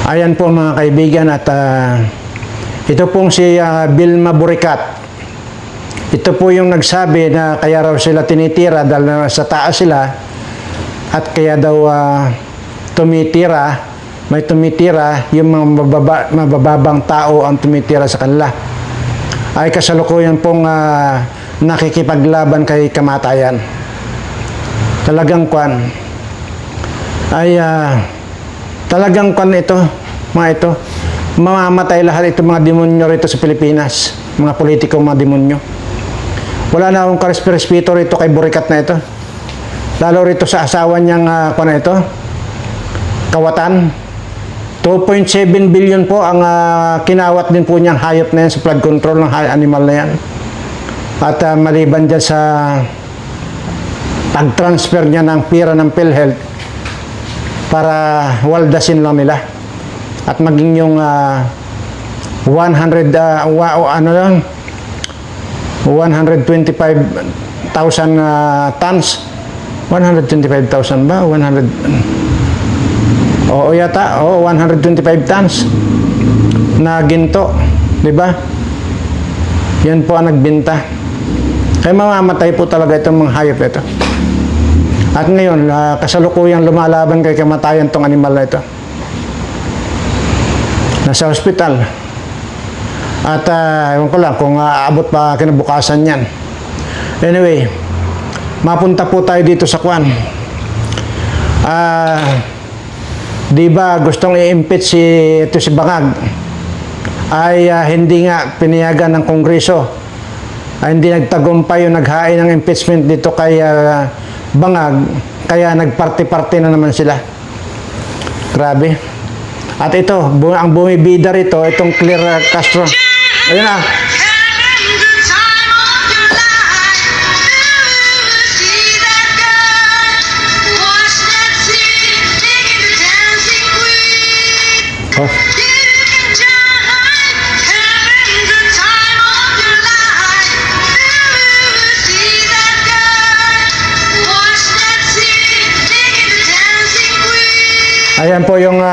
Ayan po mga kaibigan at ito pong si Vilma Buricat. Ito po yung nagsabi na kaya raw sila tinitira dahil sa taas sila at kaya daw may tumitira yung mga mabababang tao ang tumitira sa kanila. Ay kasalukuyan pong nakikipaglaban kay kamatayan. Talagang talagang ito, mga ito. Mamamatay lahat itong mga demonyo rito sa Pilipinas. Mga politikong mga demonyo. Wala na akong karespeto rito kay Buricat na ito. Lalo rito sa asawa niyang ito, Kawatan. 2.7 billion po ang kinawat din po niyang hayop na yan sa flood control ng animal na yan. At maliban dyan sa pag-transfer niya ng pira ng PhilHealth para waldasin lang nila. At maging yung 125,000 tons. 125,000 ba? 100. Oo yata. Oo, 125 tons na ginto. Diba? Yan po ang nagbinta. Kaya mamamatay po talaga itong mga hayop ito. At ngayon, kasalukuyang lumalaban kay kamatayan tong animal na ito. Nasa hospital. At ewan ko lang kung aabot pa kinabukasan yan. Anyway, mapunta po tayo dito sa kwan. Di ba gustong i-impeach si Bangag? Ay hindi nga pinayagan ng Kongreso. Ay hindi nagtagumpay yung naghain ng impeachment dito kay Bangag. Kaya nagparty-party na naman sila. Grabe. At ito, ang bumibida rito, itong Claire Castro. Ayun na. Oh. Ayan po yung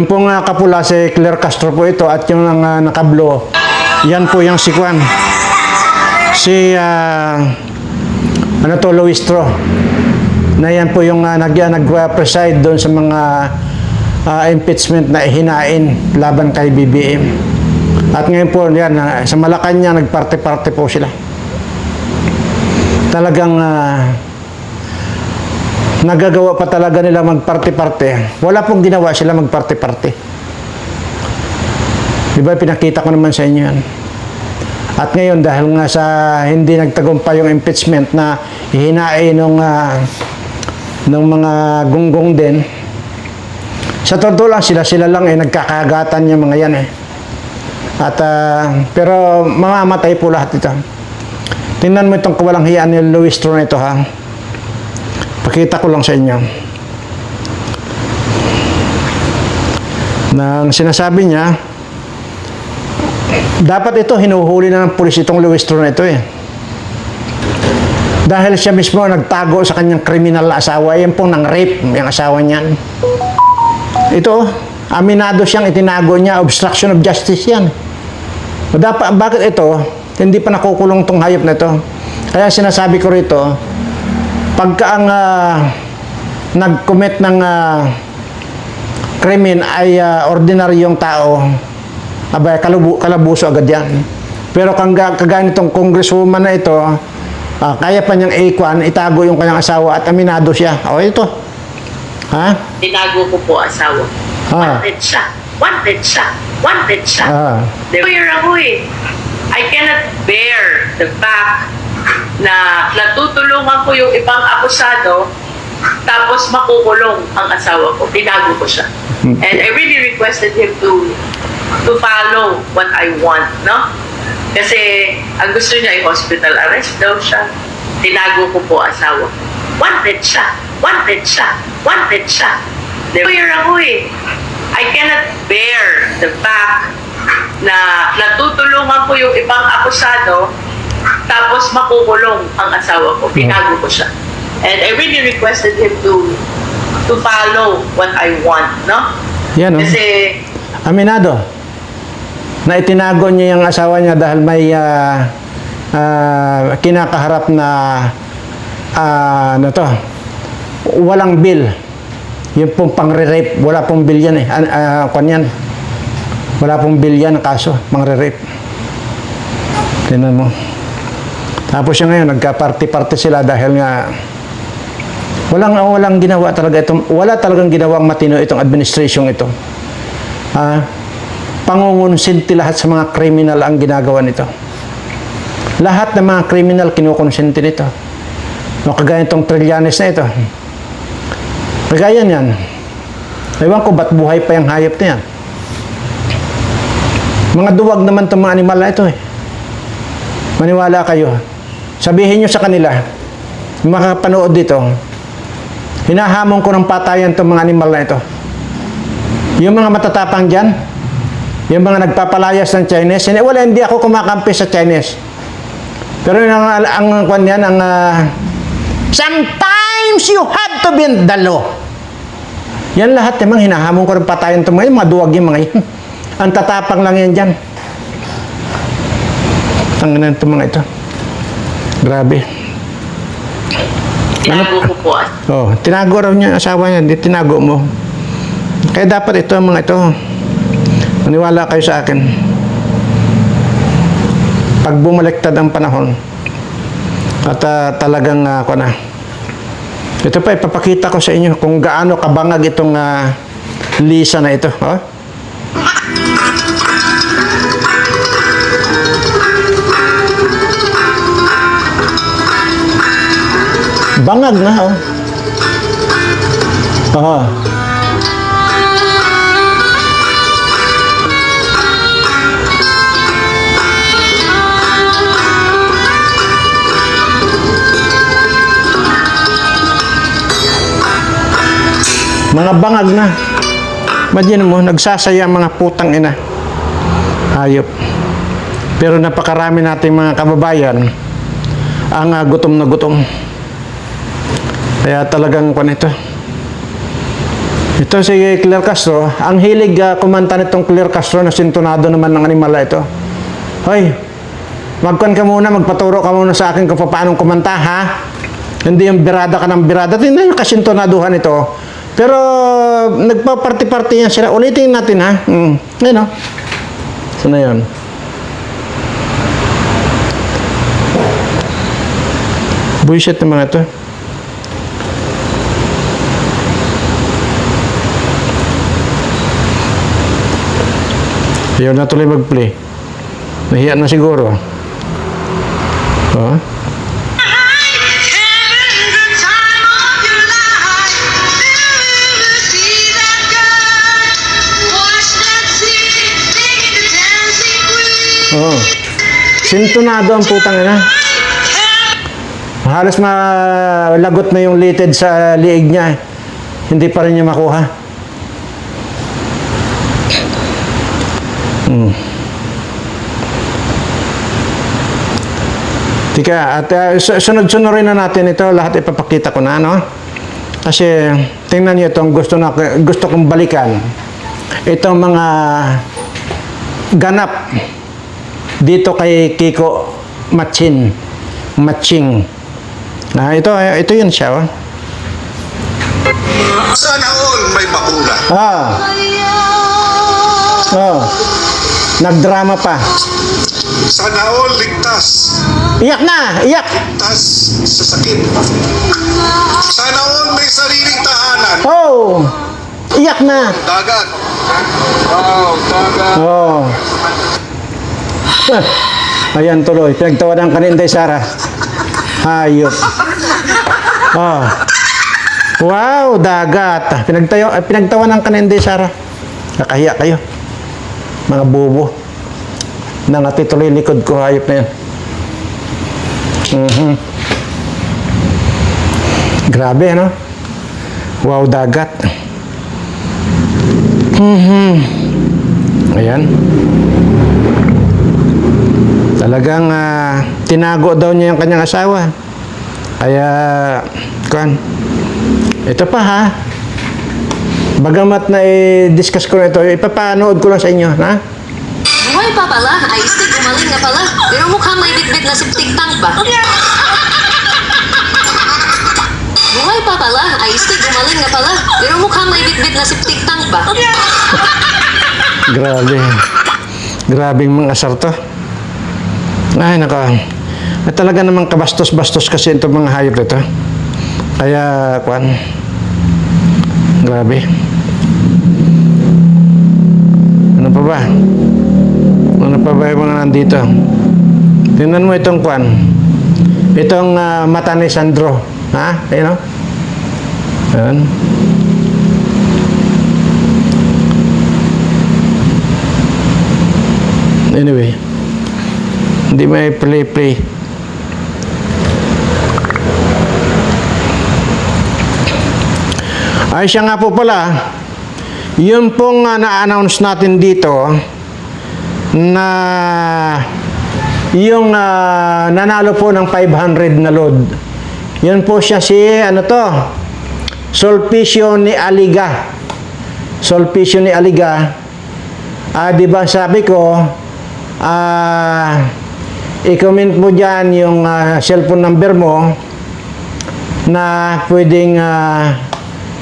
pong kapula si Claire Castro po ito at yung nakablo. Yan po yung si Kwan. Si Luistro. Na yan po yung nag-preside doon sa mga impeachment na hinain laban kay BBM. At ngayon po yan, sa Malacanang nagparty-party po sila. Talagang nagagawa pa talaga nila magparty-party. Wala pong ginawa sila magparty-party. Diba, pinakita ko naman sa inyo yan. At ngayon, dahil nga sa hindi nagtagumpay yung impeachment na hihinain ng mga gunggong din, sa totoo lang, sila lang nagkakagatan yung mga yan At, pero mamamatay po lahat ito. Tingnan mo itong kawalang hiyaan ni Luistro na ito, ha? Pakita ko lang sa inyo. Nang sinasabi niya, dapat ito, hinuhuli na ng pulis itong Luistro na ito Dahil siya mismo nagtago sa kanyang kriminal na asawa. Yan pong nang-rape yung asawa niyan. Ito, aminado siyang itinago niya, obstruction of justice yan. Dapat, bakit ito, hindi pa nakukulong tong hayop na ito? Kaya sinasabi ko rito, pagka ang nag-commit ng krimen ay ordinaryong tao, abay, kalabuso agad yan. Pero kagaya nitong congresswoman na ito, kaya pa niyang itago yung kanyang asawa at aminado siya. O ito. Ha? Tinago ko po asawa. Wanted siya. Wanted siya. Wanted siya. I cannot bear the fact na natutulungan ko yung ibang akusado tapos makukulong ang asawa ko. Tinago ko siya. And I really requested him to follow what I want, no? Kasi ang gusto niya ay hospital arrest daw siya. Tinago ko po asawa. Wanted siya. Wanted siya. Wanted siya. I cannot bear the fact na natutulungan ko yung ibang akusado tapos makukulong ang asawa ko. Tinago ko siya. And I really requested him to follow what I want, no? Yan, oh. Kasi, Aminado na itinago niya yung asawa niya dahil may kinakaharap na ano to, walang bill. Yung pong pang-rape, wala pong bill yan eh. Yan. Wala pong bill yan, kaso, pang-rape. Tingnan mo. Tapos yung ngayon, nagka-party-party sila dahil nga walang ginawa talaga itong, wala talagang ginawang matino itong administration ito. Pangungonsinti lahat sa mga kriminal ang ginagawa nito. Lahat ng mga kriminal kinukonsinti nito. O kagaya itong Trillanes na ito. Kagaya niyan. Ewan ko ba't buhay pa yung hayop na yan. Mga duwag naman itong mga animal na ito eh. Maniwala kayo. Sabihin nyo sa kanila, yung makapanood dito, hinahamon ko ng patayan itong mga animal na ito. Yung mga matatapang dyan, yung mga nagpapalayas ng Chinese, hindi ako kumakampi sa Chinese. Pero yun sometimes you have to be in the law. Yan lahat, yung mga hinahamon ko ng patayan itong mga duwag yung mga yun. Ang tatapang lang yan dyan. Ang itong mga ito. Grabe. tinago ko po. Oh, tinago raw niya asawa niya, hindi tinago mo. Kaya dapat ito, mga ito, maniwala kayo sa akin. Pag bumaliktad ang panahon, at talagang ako na. Ito pa, ipapakita ko sa inyo kung gaano kabangag itong Lisa na ito. Oh? Bangag na, oh. Oh. Mga bangag na. Imagine mo, nagsasaya ang mga putang ina. Hayop. Pero napakarami nating mga kababayan ang gutom na gutom. Kaya talagang kung ito. Ito si Claire Castro, ang hilig kumanta nitong Claire Castro na sintonado naman ng animal na ito. Hoy, magkuhan ka muna, magpaturo ka muna sa akin kung paano kumanta, ha? Hindi yung birada ka ng birada. Tingnan yung kasintonaduhan ito. Pero nagpa-party-party yan sila. Ulitin natin, ha? Ayun, o. Saan na yun? Bullshit ng mga ito. Ayaw na tuloy mag-play. Nahiya na siguro. Oh. Oh. Sintonado ang putang ina. Halos malagot na yung litid sa liig niya. Hindi pa rin niya makuha. Tika, at sunod-sunod na natin ito. Lahat ipapakita ko na, no? Kasi tingnan niyo itong gusto kong balikan. Itong mga ganap dito kay Kiko Matching. Ito yun siya, oh. Sana all may bakuna. Oh. Nagdrama pa. Sana all ligtas. Iyak na! Iyak! Ligtas sa sakit. Sana all may sariling tahanan. Oh! Iyak na! Dagat. Wow, dagat. Oh. Ayan tuloy. Pinagtawanan ka ni Inday Sara. Hayop. Oh. Wow, dagat. Pinagtawanan ka ni Inday Sara. Nakahiya kayo. Mga bobo. Nangati tuloy likod ko. Hayop na yan. Grabe, no? Wow, dagat. Ayan. Talagang tinago daw niya yung kanyang asawa. Kaya, ito pa, ha? Bagamat na i-discuss ko na ito, ipapanood ko lang sa inyo, ha? Buhay pa pala, ay stick gumaling na pala. Pero mukhang may bitbit na septic tank ba? Buhay pa pala, ay stick gumaling na pala. Pero mukhang may bitbit na septic tank ba? Grabe. Grabing mga asar to. Ay, naka. Talaga namang kabastos-bastos kasi itong mga hayop ito. Kaya, kwan. Grabe. Ano pa ba? Ano pa ba yung mga nandito? Tingnan mo itong kwan. Itong mata ni Sandro. Ha? Ayun o. Ayan. Anyway. Hindi may play. Ay siya nga po pala, yun pong na-announce natin dito na yung nanalo po ng 500 na load. Yun po siya si, ano to, Sulpicio ni Aliga. Sulpicio ni Aliga. Di ba sabi ko, i-comment mo dyan yung cellphone number mo na pwedeng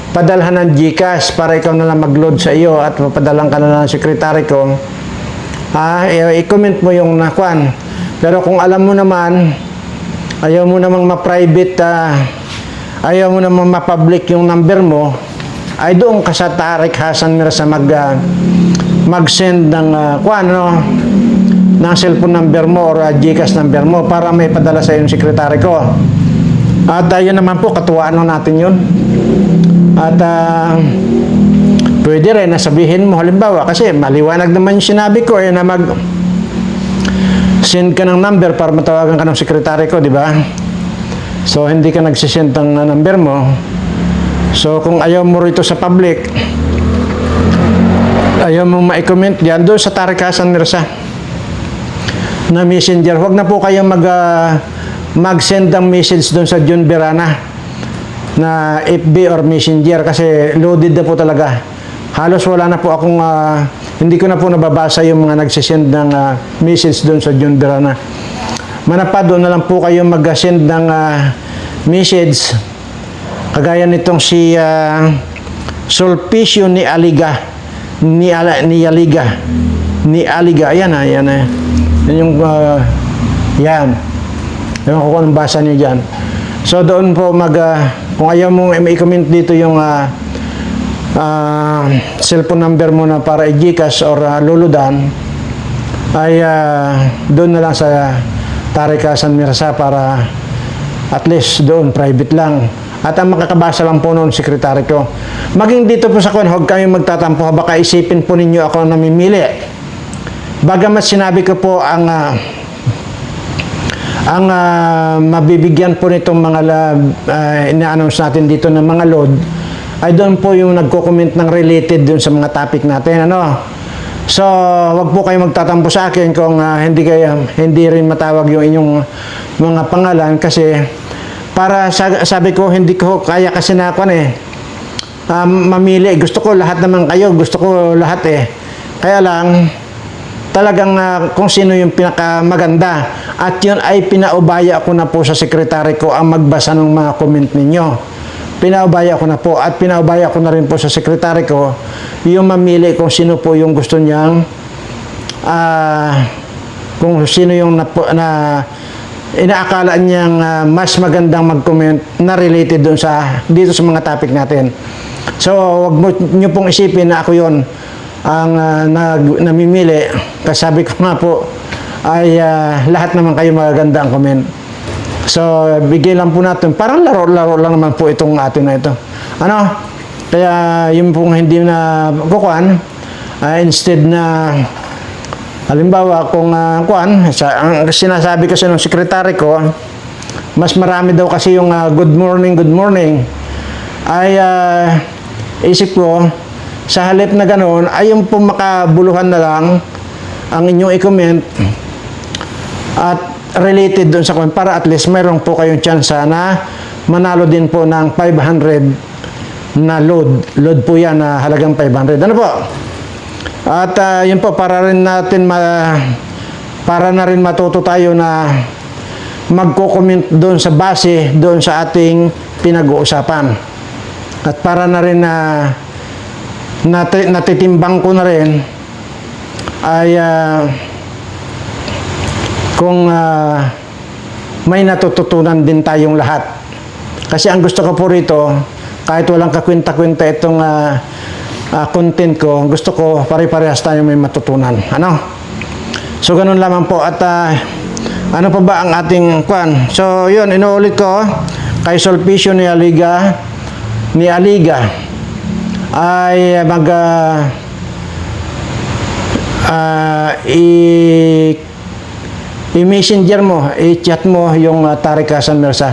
padalhan ng GCash para ikaw na lang mag-load sa iyo at papadalan ka na lang ng sekretary ko. I-comment mo yung nakwan. Pero kung alam mo naman, ayaw mo namang ma-private, ayaw mo namang ma-public yung number mo, ay doon ka sa Tarik Hasan Mirza mag-send ng ng cellphone number mo or GCash number mo para may padala sa iyo yung sekretary ko. At yun naman po, katuwaan lang natin yun. At pwede rin na sabihin mo, halimbawa, kasi maliwanag naman yung sinabi ko, na send ka ng number para matawagan ka ng sekretary ko, di ba? So, hindi ka nagsisend ng number mo. So, kung ayaw mo rito sa public, ayaw mong ma-comment yan, doon sa Tarik Hasan Mirza na messenger. Huwag na po kayo mag-send ng message doon sa John Berana na FB or Messenger kasi loaded na po talaga. Halos wala na po akong, hindi ko na po nababasa yung mga nagsisend ng message doon sa John Berana. Manapa doon na lang po kayo mag-send ng message kagaya nitong si Sulpicio ni Aliga. Ni Aliga. Ayan yan yung, yan. Ewan ko kung anong basa niyo dyan. So doon po kung ayaw mong i-comment dito yung cellphone number mo na para i-GCash or luludan, ay doon na lang sa Tarik Hasan Mirza para at least doon private lang. At ang makakabasa lang po noon sekretary ko. Maging dito po sa kwan, huwag kayong magtatampo, baka isipin po ninyo ako na namimili. Bagamat sinabi ko po ang mabibigyan po nitong mga ina-announce natin dito ng mga load ay doon po yung nagko-comment ng related doon sa mga topic natin, ano. So, wag po kayo magtatampo sa akin kung hindi rin matawag yung inyong mga pangalan kasi para sabi ko hindi ko kaya kasi na mamili. Gusto ko lahat naman kayo, gusto ko lahat Kaya lang talagang kung sino yung pinakamaganda at yun ay pinaubaya ko na po sa sekretary ko ang magbasa ng mga comment ninyo. Pinaubaya ko na po at pinaubaya ko na rin po sa sekretary ko yung mamili kung sino po yung gusto niyang kung sino yung inaakala niyang mas magandang mag-comment na related dun dito sa mga topic natin. So wag niyo pong isipin na ako yun ang namimili. Kasabi ko nga po ay lahat naman kayo magaganda ang comment. So bigay lang po natin, parang laro-laro lang naman po itong atin na ito, ano. Kaya yung pong hindi na kukuan, instead na halimbawa kung ang sinasabi kasi ng sekretary ko, mas marami daw kasi yung good morning ay isip ko sa halip na ganoon ay yung pong makabuluhan na lang ang inyong i-comment at related doon sa comment para at least mayroon po kayong chance na manalo din po ng 500 na load. Load po yan na halagang 500. Ano po? At yun po, para na rin matuto tayo na magko-comment doon sa base, doon sa ating pinag-uusapan. At para na rin na natitimbang ko na rin ay kung may natututunan din tayong lahat. Kasi ang gusto ko po rito, kahit walang kakwenta-kwenta itong content ko, gusto ko pare-parehas tayo may matutunan. Ano? So, ganun lamang po. At ano pa ba ang ating kwan? So, yun, inuulit ko, kay Sulpicio ni Aliga ay i-messenger mo, i-chat mo yung Tariq Hassan Mirza.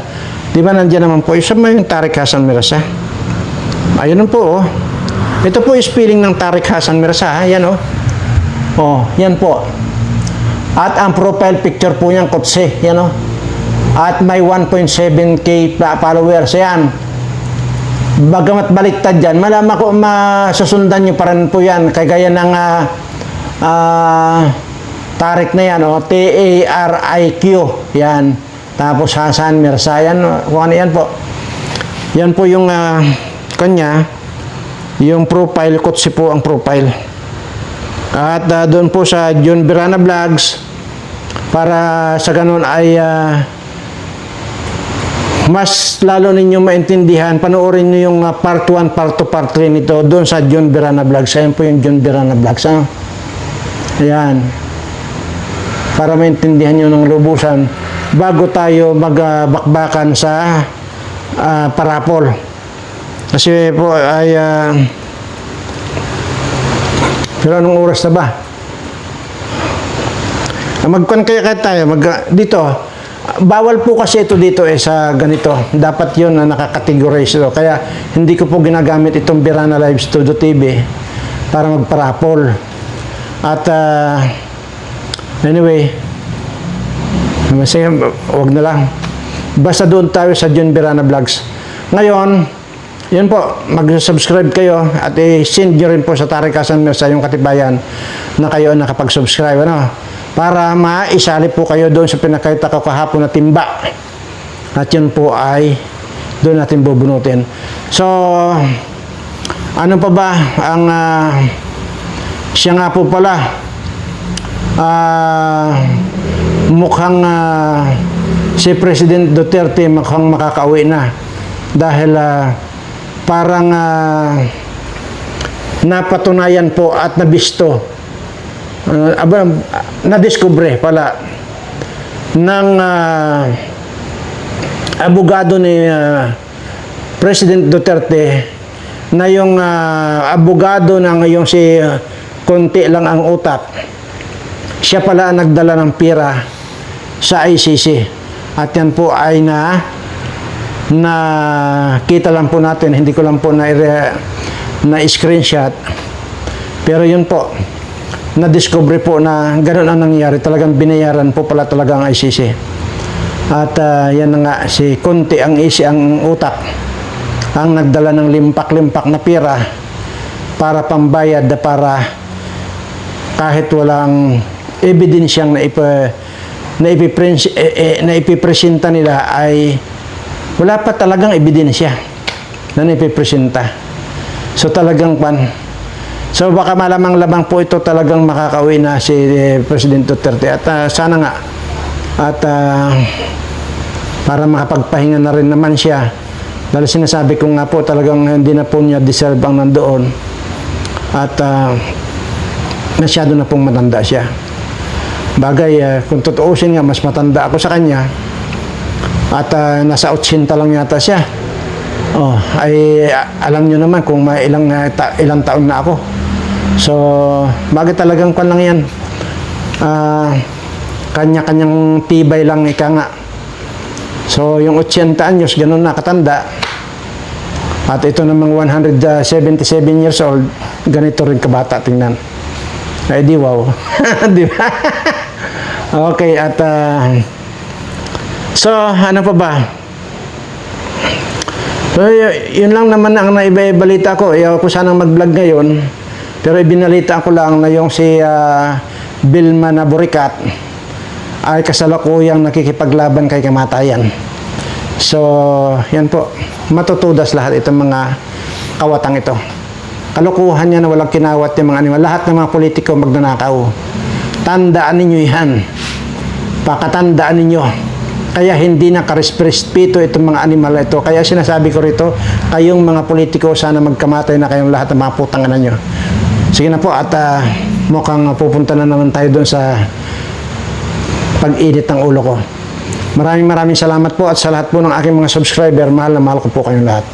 Di ba nandiyan naman po, isa mo yung Tariq Hassan Mirza? Ayun po, oh. Ito po yung spelling ng Tariq Hassan Mirza, yan oh. Oh, yan po. At ang profile picture po niyang kotse, yan oh. At may 1.7k followers, yan. Bagamat baliktad dyan, malaman ko masusundan nyo pa rin po yan. Kagaya ng Tariq na yan, oh. T-A-R-I-Q, yan. Tapos Hassan Mirza, yan. Kung ano yan po. Yan po yung kanya. Yung profile, kotse po ang profile. At doon po sa John Birana Vlogs, para sa ganun ay mas lalo ninyong maintindihan, panoorin niyo yung part 1, part 2, part 3 nito doon sa John Birana Vlogs. Ayan po yung John Birana Vlogs. Ayan. Para maintindihan nyo ng lubusan bago tayo magbakbakan sa parapol. Kasi po ay pero anong oras na ba? Magkuhan kaya tayo dito. Bawal po kasi ito dito sa ganito. Dapat yun na nakakategorize ito. Kaya hindi ko po ginagamit itong Birana Live Studio TV para magparapol. At anyway, huwag na lang. Basta doon tayo sa John Birana Vlogs. Ngayon, yun po, mag-subscribe kayo at i-send nyo rin po sa Tariq Hassan Mirza yung katibayan na kayo nakapag-subscribe. Ano? Para maisali po kayo doon sa pinakita ko kahapon na timba. At yun po ay doon natin bubunutin. So, ano pa ba ang siya nga po pala mukhang si President Duterte mukhang makakauwi na dahil parang napatunayan po at nabisto nadiskubre pala ng abogado ni President Duterte na yung abogado na ngayon si konti lang ang utak, siya pala ang nagdala ng pera sa ICC. At yan po ay na kita lang po natin, hindi ko lang po na screenshot, pero yun po na-discover po na gano'n ang nangyari. Talagang binayaran po pala talaga ang ICC. At yan na nga, si Conti ang utak ang nagdala ng limpak-limpak na pera para pambayad, para kahit walang ebidensyang na ipipresenta nila ay wala pa talagang ebidensya na ipipresenta. So talagang so baka malamang-lamang po ito talagang makakauwi na si President Duterte. At sana nga at para makapagpahinga na rin naman siya, dahil sinasabi ko nga po talagang hindi na po niya deserve ang nandoon at masyado na pong matanda siya. Bagay, kung tutuusin nga, mas matanda ako sa kanya at nasa 80 lang yata siya. Oh, ay alam nyo naman kung may ilang taon na ako. So, bagay talagang kwan lang yan. Kanya-kanyang tibay lang ika nga. So, yung 80 anyos, ganun na katanda. At ito namang 177 years old, ganito rin kabata, tingnan. Ay, di wow. Di ba? Okay, at so, ano pa ba? So, yun lang naman ang naibalita ko. Ayaw ko sanang mag-vlog ngayon. Pero ibinalita ko lang na yung si Vilma na Buricat ay kasalukuyang nakikipaglaban kay kamatayan. So, yan po. Matutudas lahat itong mga kawatang ito. Kalukuhan niya na walang kinawat yung mga animal. Lahat ng mga politiko magnanakaw. Tandaan ninyo yan. Pakatandaan ninyo. Kaya hindi na karespeto itong mga animal ito. Kaya sinasabi ko rito, kayong mga politiko, sana magkamatay na kayong lahat ng mga putanganan nyo. Sige na po, at mukhang pupunta na naman tayo doon sa pag-init ng ulo ko. Maraming salamat po, at sa lahat po ng aking mga subscriber, mahal na mahal ko po kayong lahat.